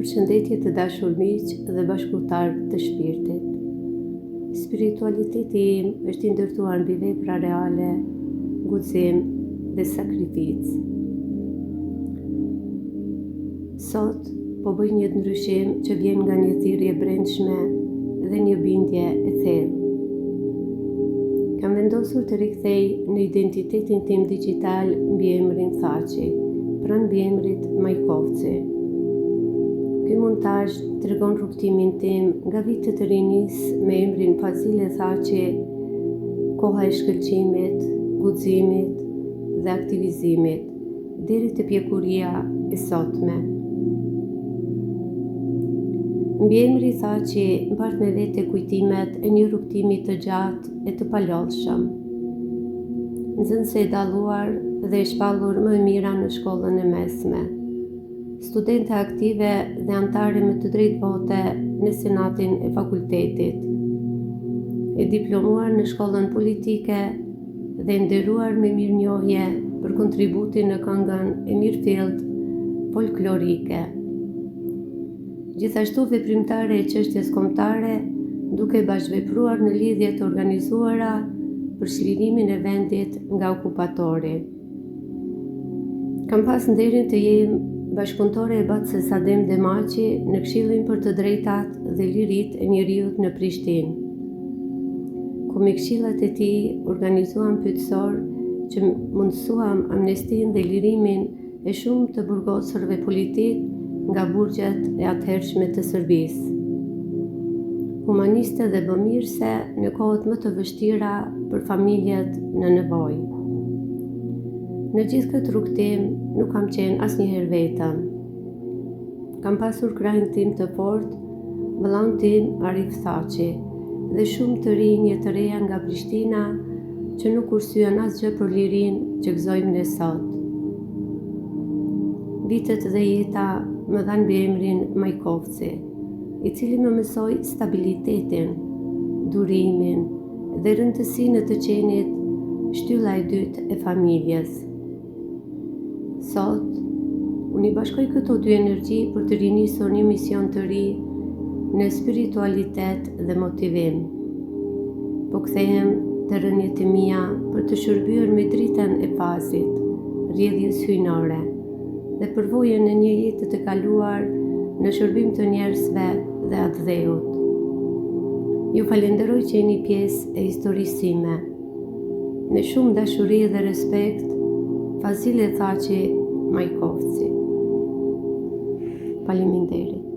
Përshëndetje të dashur miq dhe bashkëpunëtar të shpirtit. Spiritualiteti im është i ndërtuar mbi vepra reale, guxim dhe sakrificë. Sot po bëj një ndryshim që vjen nga një thirrje brendshme dhe një bindje e thellë. Kam vendosur të rikthej në identitetin tim digital mbi emrin Thaçi, pranë mbi emrit Majkovci. Ky montazh tregon rrugtimin tim nga vitet e rinis me emrin Fazile Thaçi, koha e shkëlqimit, guximit dhe aktivizimit, deri te pjekuria e sotme. Mbi emri Thaçi mbart me vete kujtimet e një rrugtimi të gjatë e të palodhshëm. Nxënëse e dalluar dhe e shpallur më e mira në shkollën e mesme. Studente aktive dhe antare me të drejtë vote në senatin e fakultetit. E diplomuar në shkollën politike dhe nderuar me mirënjohje për kontributin në këngën e mirëfillt folklorike. Gjithashtu veprimtare e çështjes kombëtare, duke bashkëvepruar në lidhje të organizuara për çlirimin e vendit nga okupatori. Kam pas nderin të jem bashkëpunëtore e Batës Adem Demaçi në Këshillin për të Drejtat dhe Liritë e Njeriut në Prishtinë, ku me këshillat e tij organizuam pyetësor që mundësuam amnestin dhe lirimin e shumë të burgosurve politik nga burgjet e atëhershme të Serbisë. Humaniste dhe bëmirëse në kohët më të vështira për familjet në nevojë. Në gjithë këtë rrugtim nuk kam qenë asnjëherë vetëm. Kam pasur krahun tim të fortë, vëllain tim Arif Thaçi dhe shumë të rinj të reja nga Prishtina që nuk kursyen asgjë për lirinë që gëzojmë ne sot. Vitet dhe jeta më dhanë mbi emrin Majkovci, i cili më mësoi stabilitetin, durimin dhe rëndësinë të qenit shtylla e dytë e familjes. Sot, unë i bashkoj këto dy energji për të rinisur një mision të ri në spiritualitet dhe motivim. Po kthehem të rënjet e mia për të shërbyer me dritën e fazit, rrjedhjes hyjnore dhe përvojën e një jete të kaluar në shërbim të njerëzve dhe atë dheut. Ju falenderoj që jeni pjesë e historisë time. Me shumë dashuri dhe respekt, Fazile Thaçi Majkovci. Faleminderit.